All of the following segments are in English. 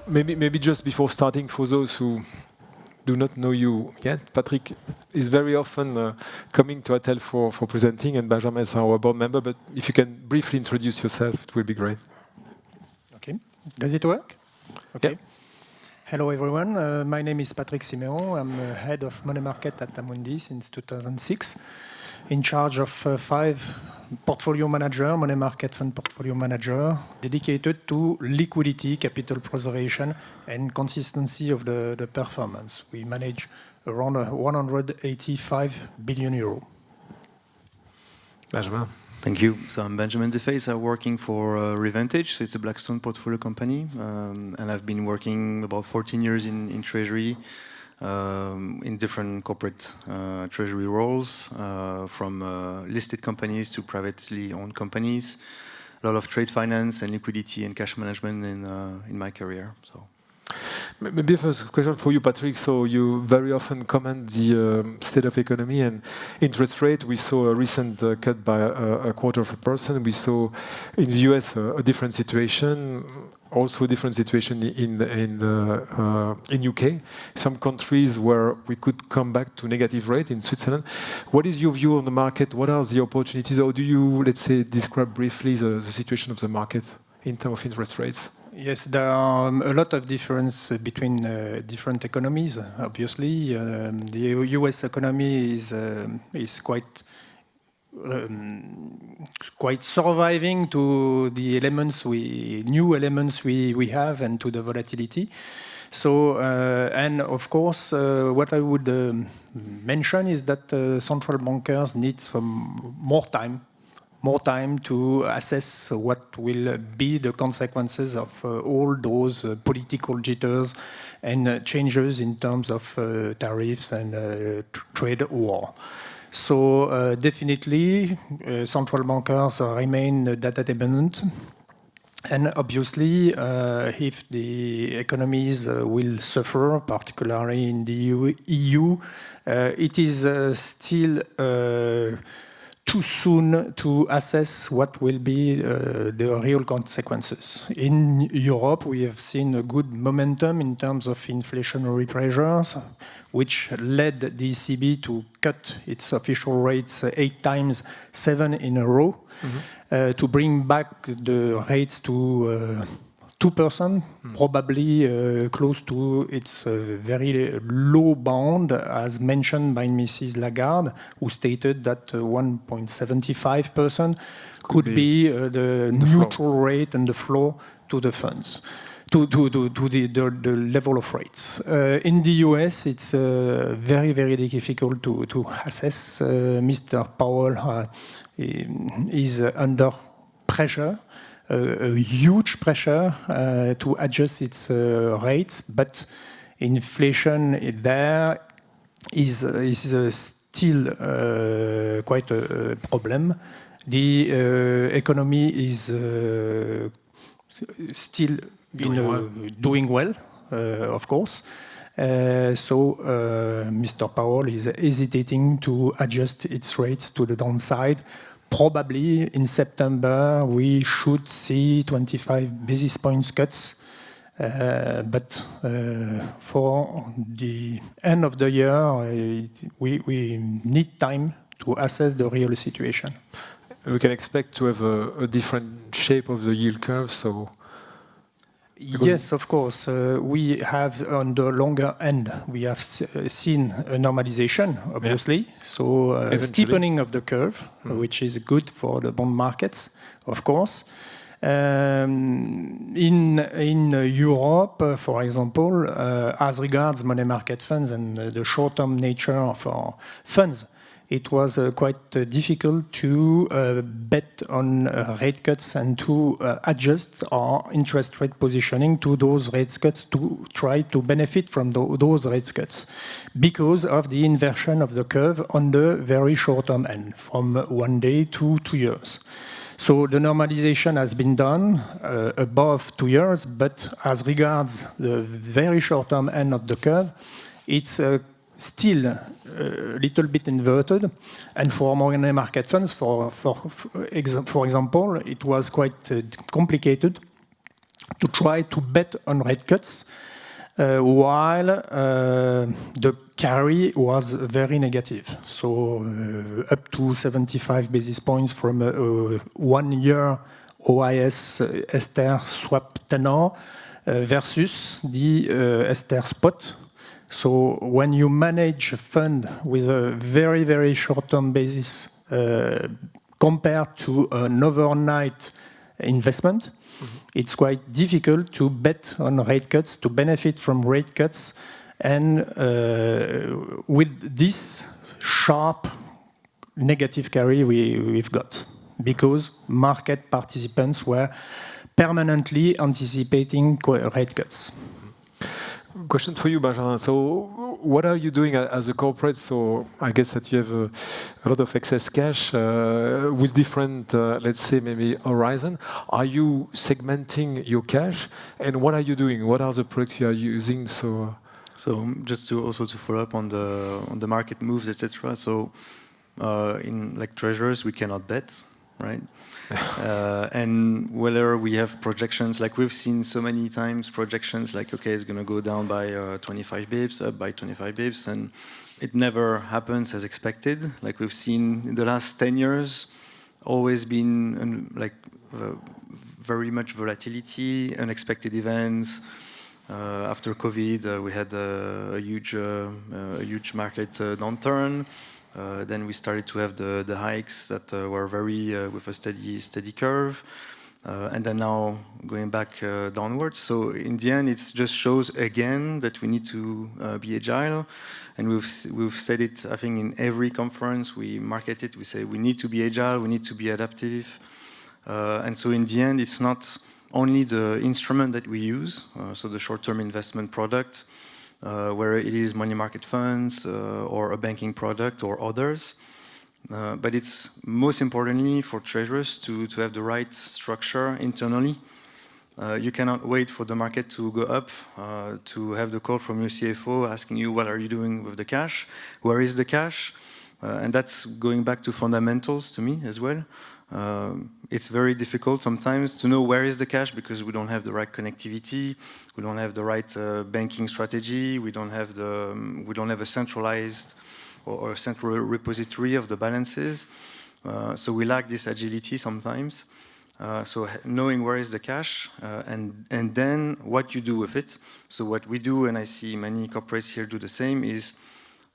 Maybe just before starting, for those who do not know you yet, Patrick is very often coming to ATEL for presenting, and Benjamin is our board member. But if you can briefly introduce yourself, it will be great. Okay. Does it work? Okay. Yeah. Hello, everyone. My name is Patrick Simeon. I'm head of money market at Amundi since 2006, in charge of 5 portfolio manager, money market fund portfolio manager, dedicated to liquidity, capital preservation, and consistency of the performance. We manage around 185 billion euro. Benjamin. Thank you. So I'm Benjamin Defays. I'm working for Revantage. So it's a Blackstone portfolio company. And I've been working about 14 years in Treasury, in different corporate treasury roles, from listed companies to privately owned companies. A lot of trade finance and liquidity and cash management in my career. So. Maybe first question for you, Patrick. So you very often comment the state of economy and interest rate. We saw a recent cut by a 0.25%. We saw in the US a different situation, also a different situation in UK. Some countries where we could come back to negative rate in Switzerland. What is your view on the market? What are the opportunities? Or do you, let's say, describe briefly the situation of the market in terms of interest rates? Yes, there are a lot of difference between different economies. Obviously, the U.S. economy is quite surviving to the new elements we have and to the volatility. So, and of course, what I would mention is that central bankers need some more time to assess what will be the consequences of all those political jitters and changes in terms of tariffs and trade war. So definitely, central bankers remain data dependent. And obviously, if the economies will suffer, particularly in the EU, it is still too soon to assess what will be the real consequences. In Europe, we have seen a good momentum in terms of inflationary pressures, which led the ECB to cut its official rates 8 times, 7 in a row, to bring back the rates to 2%, probably close to its very low bound, as mentioned by Mrs. Lagarde, who stated that 1.75% could be the neutral rate and the floor to the funds, to the level of rates. In the US, it's very, very difficult to assess. Mr. Powell is under pressure. A huge pressure to adjust its rates, but inflation there is still quite a problem. The economy is still doing well, of course. So Mr. Powell is hesitating to adjust its rates to the downside. Probably in September, we should see 25 basis points cuts. But for the end of the year, we need time to assess the real situation. We can expect to have a different shape of the yield curve, so... Yes, of course. We have, on the longer end, we have seen a normalization, obviously. Yeah. So a steepening of the curve, which is good for the bond markets, of course. In Europe, for example, as regards money market funds and the short-term nature of our funds, it was quite difficult to bet on rate cuts and to adjust our interest rate positioning to those rate cuts to try to benefit from those rate cuts because of the inversion of the curve on the very short-term end, from 1 day to 2 years. So the normalization has been done above 2 years, but as regards the very short-term end of the curve, it's still a little bit inverted, and for money market funds, for example, it was quite complicated to try to bet on rate cuts, while the carry was very negative. So up to 75 basis points from 1 year OIS Ester swap tenor versus the Ester spot. So when you manage a fund with a very, very short-term basis compared to an overnight investment, it's quite difficult to bet on rate cuts, to benefit from rate cuts, and with this sharp negative carry we've got, because market participants were permanently anticipating rate cuts. Question for you, Benjamin. So what are you doing as a corporate? So I guess that you have a lot of excess cash with different, let's say, maybe horizon. Are you segmenting your cash? And what are you doing? What are the products you are using? So just to follow up on the market moves, etc. So in like treasurers, we cannot bet, right? And whether we have projections, like we've seen so many times, projections like, okay, it's going to go down by 25 bips, up by 25 bips, and it never happens as expected. Like we've seen in the last 10 years, always been very much volatility, unexpected events. After COVID, we had a huge market downturn. Then we started to have the hikes that were very with a steady curve, and then now going back downwards. So in the end, it just shows again that we need to be agile, and we've said it. I think in every conference we market it. We say we need to be agile, we need to be adaptive, and so in the end, it's not only the instrument that we use, so the short-term investment product. Where it is money market funds or a banking product or others. But it's most importantly for treasurers to have the right structure internally. You cannot wait for the market to go up to have the call from your CFO asking you, what are you doing with the cash? Where is the cash? And that's going back to fundamentals to me as well. It's very difficult sometimes to know where is the cash because we don't have the right connectivity, we don't have the right banking strategy, we don't have a centralized or a central repository of the balances. So we lack this agility sometimes. So knowing where is the cash and then what you do with it. So what we do, and I see many corporates here do the same, is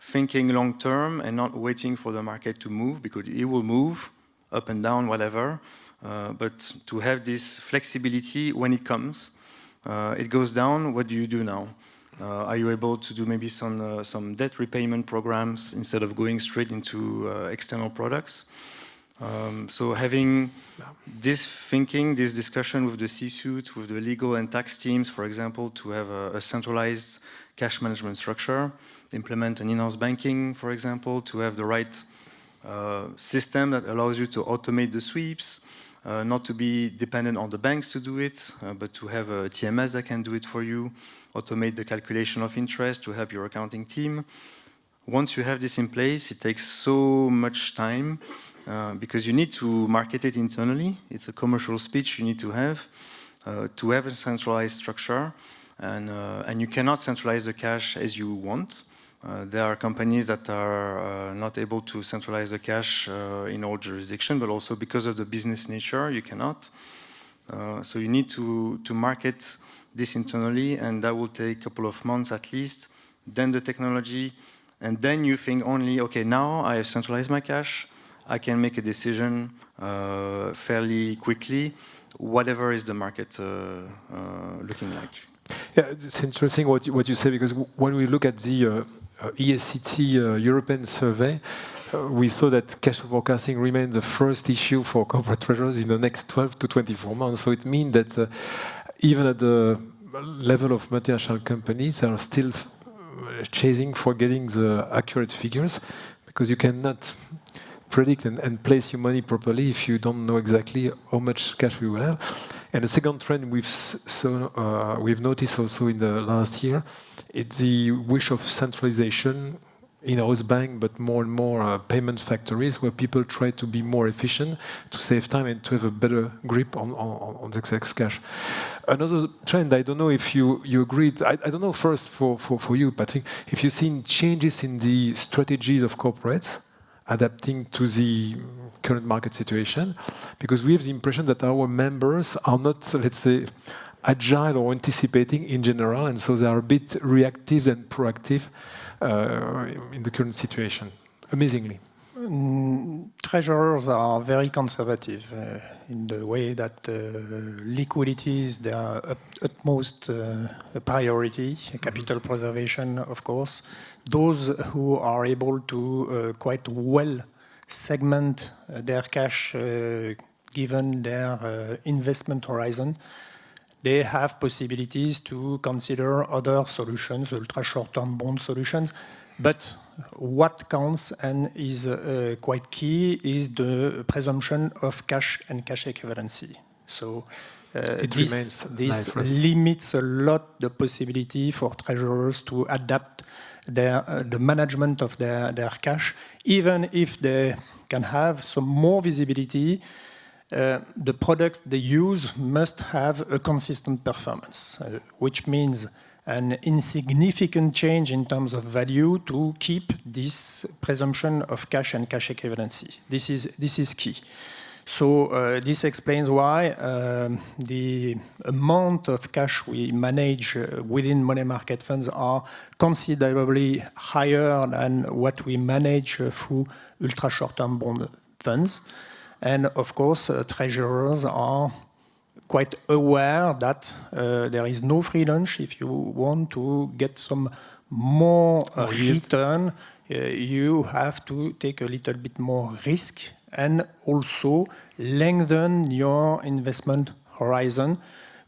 thinking long term and not waiting for the market to move, because it will move up and down, whatever, but to have this flexibility when it comes. It goes down, what do you do now? Are you able to do maybe some debt repayment programs instead of going straight into external products? So having this thinking, this discussion with the C-suite, with the legal and tax teams, for example, to have a centralized cash management structure, implement an in-house banking, for example, to have the right system that allows you to automate the sweeps, not to be dependent on the banks to do it, but to have a TMS that can do it for you, automate the calculation of interest to help your accounting team. Once you have this in place, it takes so much time because you need to market it internally. It's a commercial speech you need to have a centralized structure, and you cannot centralize the cash as you want. There are companies that are not able to centralize the cash in all jurisdictions, but also because of the business nature, you cannot. So you need to market this internally, and that will take a couple of months at least, then the technology, and then you think only, okay, now I have centralized my cash, I can make a decision fairly quickly, whatever is the market looking like. Yeah, it's interesting what you say, because when we look at the ESCT European survey, we saw that cash flow forecasting remains the first issue for corporate treasurers in the next 12 to 24 months. So it means that even at the level of multinational companies, they are still chasing for getting the accurate figures, because you cannot predict and place your money properly if you don't know exactly how much cash we will have. And the second trend we've noticed also in the last year, it's the wish of centralization in-house bank, but more and more payment factories where people try to be more efficient, to save time and to have a better grip on the excess cash. Another trend, I don't know if you agreed, I don't know first for you, Patrick, if you've seen changes in the strategies of corporates adapting to the current market situation, because we have the impression that our members are not, let's say, agile or anticipating in general, and so they are a bit reactive and proactive in the current situation, amazingly. Treasurers are very conservative in the way that liquidity is their utmost priority, capital preservation, of course. Those who are able to quite well segment their cash given their investment horizon, they have possibilities to consider other solutions, ultra short-term bond solutions. But what counts and is quite key is the presumption of cash and cash equivalency. So this limits a lot the possibility for treasurers to adapt the management of their cash, even if they can have some more visibility. The products they use must have a consistent performance, which means an insignificant change in terms of value to keep this presumption of cash and cash equivalency. This is key. So this explains why the amount of cash we manage within money market funds are considerably higher than what we manage through ultra short-term bond funds. And of course, treasurers are quite aware that there is no free lunch. If you want to get some more return, you have to take a little bit more risk and also lengthen your investment horizon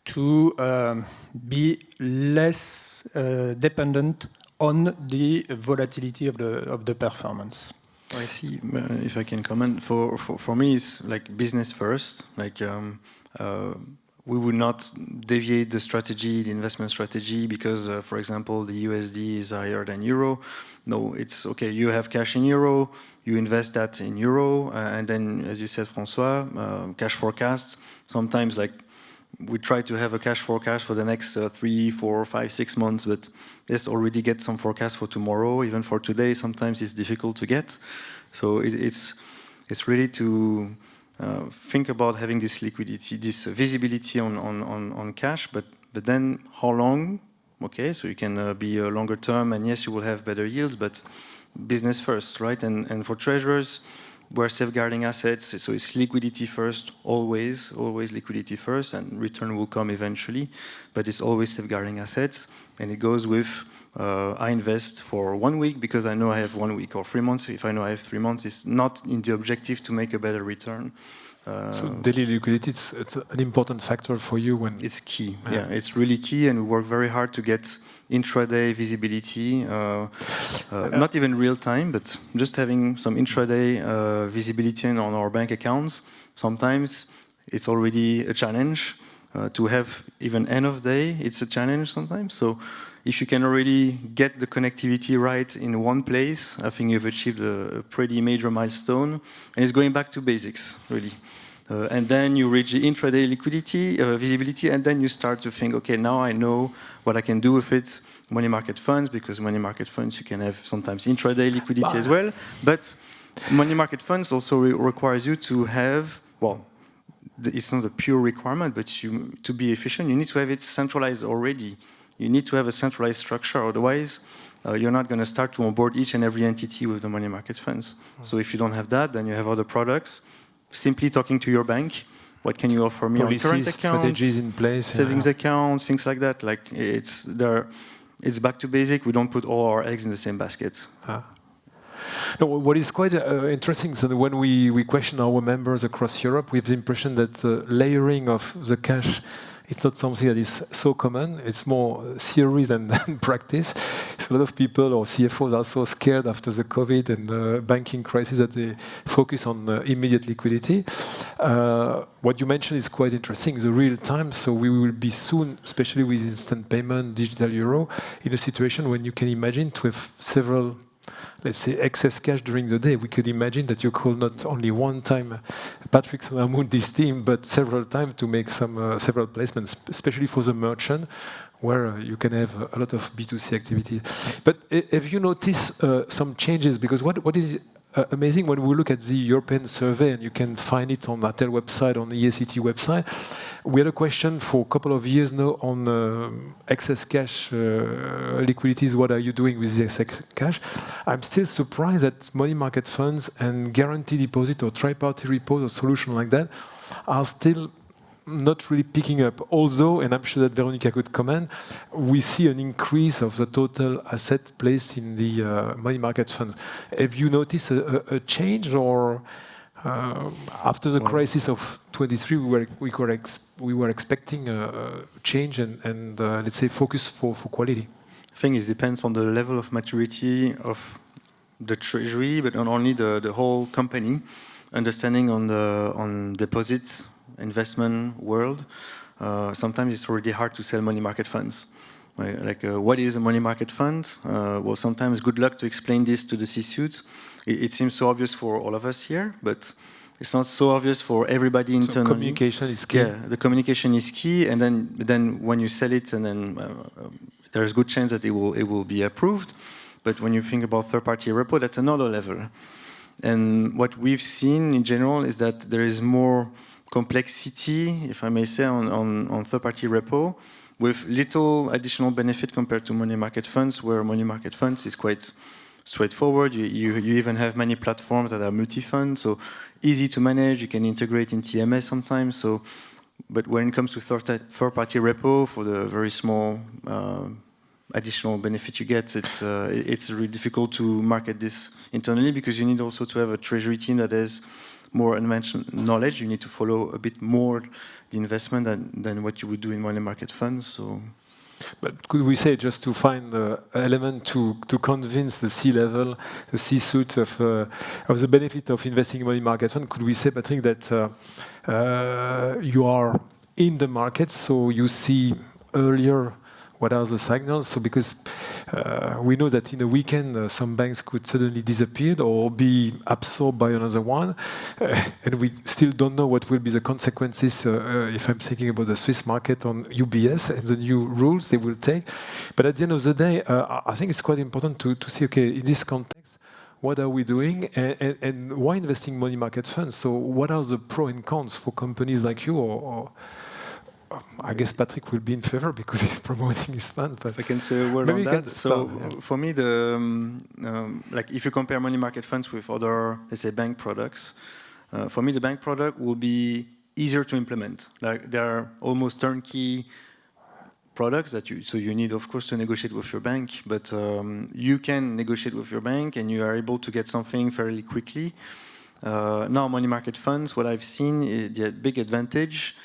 to be less dependent on the volatility of the performance. I see. If I can comment, for me, it's like business first. Like we would not deviate the strategy, the investment strategy, because, for example, the USD is higher than euro. No, it's okay. You have cash in euro, you invest that in euro, and then, as you said, François, cash forecasts. Sometimes, like, we try to have a cash forecast for the next 3, 4, 5, 6 months, but let's already get some forecast for tomorrow. Even for today, sometimes it's difficult to get. So it's really to think about having this liquidity, this visibility on cash, but then how long? Okay, so you can be a longer term, and yes, you will have better yields, but business first, right? And for treasurers, we're safeguarding assets, so it's liquidity first, always liquidity first, and return will come eventually, but it's always safeguarding assets, and it goes with I invest for 1 week because I know I have 1 week, or 3 months if I know I have 3 months. It's not in the objective to make a better return. So daily liquidity, it's an important factor for you when... It's key, yeah, it's really key, and we work very hard to get intraday visibility, not even real time, but just having some intraday visibility on our bank accounts. Sometimes it's already a challenge. To have even end of day, it's a challenge sometimes. So if you can already get the connectivity right in one place, I think you've achieved a pretty major milestone. And it's going back to basics, really. And then you reach the intraday liquidity, visibility, and then you start to think, okay, now I know what I can do with it. Money market funds, because money market funds, you can have sometimes intraday liquidity as well. But money market funds also requires you to have, well, it's not a pure requirement, but to be efficient, you need to have it centralized already. You need to have a centralized structure, otherwise you're not going to start to onboard each and every entity with the money market funds. So if you don't have that, then you have other products. Simply talking to your bank, what can you offer me on current accounts, strategies in place, savings accounts, things like that. Like it's back to basic. We don't put all our eggs in the same basket. No, what is quite interesting, so when we question our members across Europe, we have the impression that layering of the cash, it's not something that is so common. It's more theory than practice. So a lot of people or CFOs are so scared after the COVID and the banking crisis that they focus on immediate liquidity. What you mentioned is quite interesting, the real time. So we will be soon, especially with instant payment, digital euro, in a situation when you can imagine to have several, let's say, excess cash during the day, we could imagine that you call not only one time Patrick's and Amundi's team, but several times to make some several placements, especially for the merchant, where you can have a lot of B2C activities. But have you noticed some changes? Because what is amazing when we look at the European survey, and you can find it on ATEL website, on the EACT website, we had a question for a couple of years now on excess cash liquidities. What are you doing with the excess cash? I'm still surprised that money market funds and guarantee deposit or tri-party repos or solution like that are still not really picking up. Although, and I'm sure that Veronica could comment, we see an increase of the total asset placed in the money market funds. Have you noticed a change, or after the crisis of 23, we were expecting a change and let's say focus for quality? I think it depends on the level of maturity of the Treasury, but not only the whole company, understanding on deposits, investment world. Sometimes it's already hard to sell money market funds. What is a money market fund? Well, sometimes good luck to explain this to the C-suite. It seems so obvious for all of us here, but it's not so obvious for everybody internally. So communication is key. Yeah, the communication is key, and then when you sell it, and then there's good chance that it will be approved. But when you think about third-party repo, that's another level. And what we've seen in general is that there is more complexity, if I may say, on third-party repo, with little additional benefit compared to money market funds, where money market funds is quite straightforward. You even have many platforms that are multi-fund, so easy to manage. You can integrate in TMS sometimes. So, but when it comes to third-party repo, for the very small additional benefit you get, it's really difficult to market this internally, because you need also to have a treasury team that has more advanced knowledge. You need to follow a bit more the investment than what you would do in money market funds. So, but could we say, just to find the element to convince the C-level, the C-suite of the benefit of investing in money market fund, could we say, Patrick, that you are in the market, so you see earlier what are the signals? So because we know that in a weekend some banks could suddenly disappear or be absorbed by another one, and we still don't know what will be the consequences if I'm thinking about the Swiss market on UBS and the new rules they will take. But at the end of the day, I think it's quite important to see, okay, in this context, what are we doing, and why investing in money market funds? So what are the pros and cons for companies like you, or I guess Patrick will be in favor because he's promoting his fund. But if I can say a word on that. So for me, like if you compare money market funds with other, let's say, bank products, for me the bank product will be easier to implement. Like they are almost turnkey products that you need, of course, to negotiate with your bank, but you can negotiate with your bank and you are able to get something fairly quickly. Now, money market funds, what I've seen is the big advantage,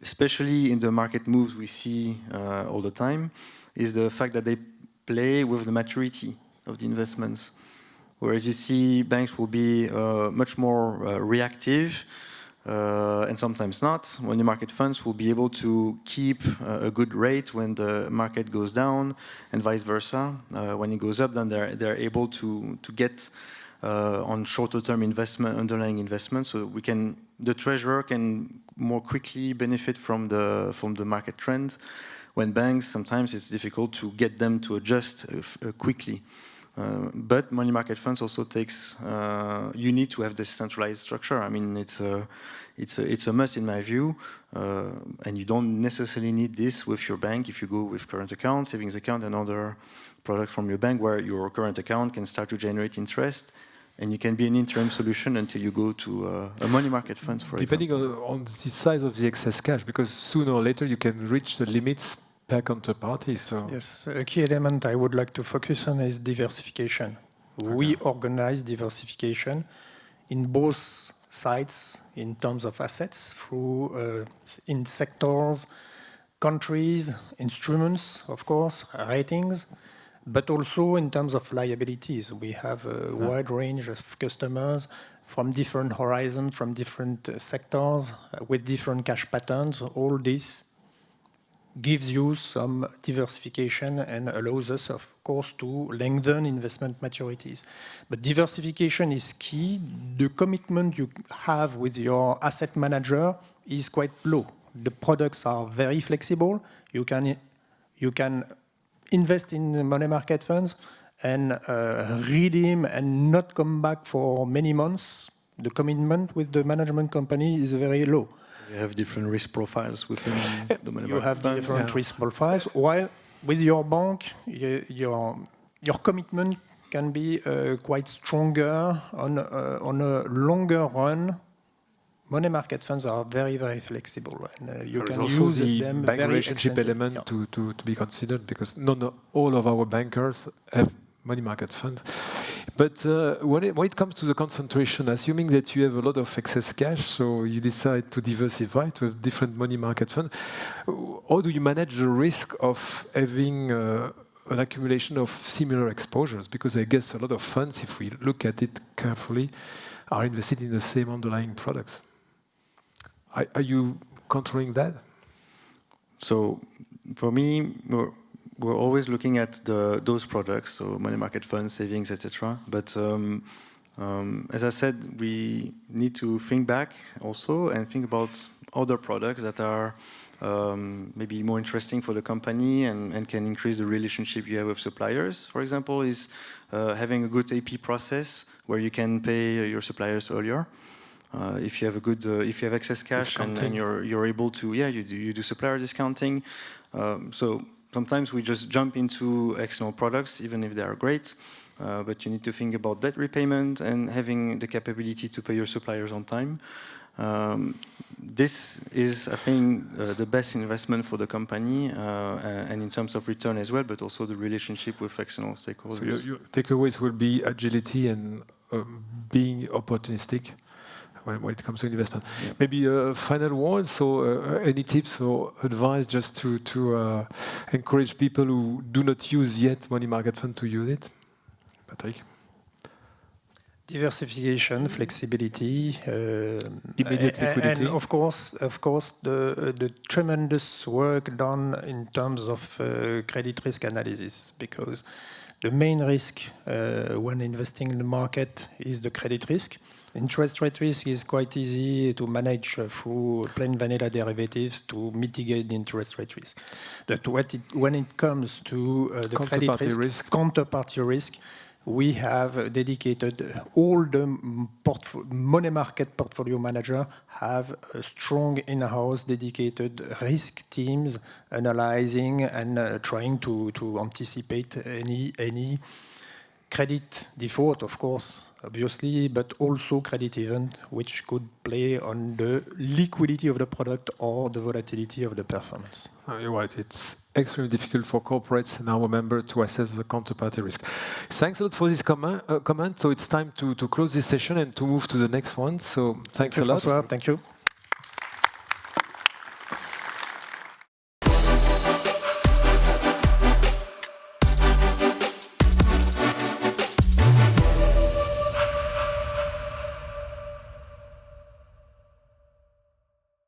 especially in the market moves we see all the time, is the fact that they play with the maturity of the investments. Whereas you see banks will be much more reactive, and sometimes not. Money market funds will be able to keep a good rate when the market goes down, and vice versa. When it goes up, then they're able to get on shorter term investment, underlying investment, so the treasurer can more quickly benefit from the market trend. When banks, sometimes it's difficult to get them to adjust quickly. But money market funds also takes. You need to have this centralized structure. I mean, it's a must in my view, and you don't necessarily need this with your bank if you go with current account, savings account, and other products from your bank, where your current account can start to generate interest. And you can be an interim solution until you go to a money market fund, for example. Depending on the size of the excess cash, because sooner or later you can reach the limits per counterparty. So. Yes, a key element I would like to focus on is diversification. Okay. We organize diversification in both sides in terms of assets, through in sectors, countries, instruments, of course, ratings, but also in terms of liabilities. We have a wide range of customers from different horizons, from different sectors, with different cash patterns. All this gives you some diversification and allows us, of course, to lengthen investment maturities. But diversification is key. The commitment you have with your asset manager is quite low. The products are very flexible. You can invest in money market funds and redeem and not come back for many months. The commitment with the management company is very low. You have different risk profiles within the money market. You have funds. different risk profiles, while with your bank, your commitment can be quite stronger on a longer run. Money market funds are very, very flexible, and you can use them bank very relationship extensively. element to be considered, because not all of our bankers have money market funds. But when it comes to the concentration, assuming that you have a lot of excess cash, so you decide to diversify to have different money market funds, how do you manage the risk of having an accumulation of similar exposures? Because I guess a lot of funds, if we look at it carefully, are invested in the same underlying products. Are you controlling that? So for me, we're always looking at those products, so money market funds, savings, etc. But as I said, we need to think back also and think about other products that are maybe more interesting for the company and can increase the relationship you have with suppliers. For example, is having a good AP process where you can pay your suppliers earlier. If you have if you have excess cash and you're able to, you do supplier discounting. So sometimes we just jump into external products, even if they are great. But you need to think about debt repayment and having the capability to pay your suppliers on time. This is, I think, the best investment for the company, and in terms of return as well, but also the relationship with external stakeholders. So your takeaways will be agility and being opportunistic when it comes to investment. Yeah. Maybe a final word, so any tips or advice just to encourage people who do not use yet money market fund to use it? Patrick? Diversification, flexibility, immediate liquidity, and of course, the tremendous work done in terms of credit risk analysis, because the main risk when investing in the market is the credit risk. Interest rate risk is quite easy to manage through plain vanilla derivatives to mitigate the interest rate risk. But when it comes to the credit risk, counterparty risk, we have dedicated all the money market portfolio manager have a strong in-house dedicated risk teams analyzing and trying to anticipate any credit default, of course, obviously, but also credit event, which could play on the liquidity of the product or the volatility of the performance. You're right. It's extremely difficult for corporates and our members to assess the counterparty risk. Thanks a lot for this comment. So it's time to close this session and to move to the next one. So thanks a lot. François, thank you.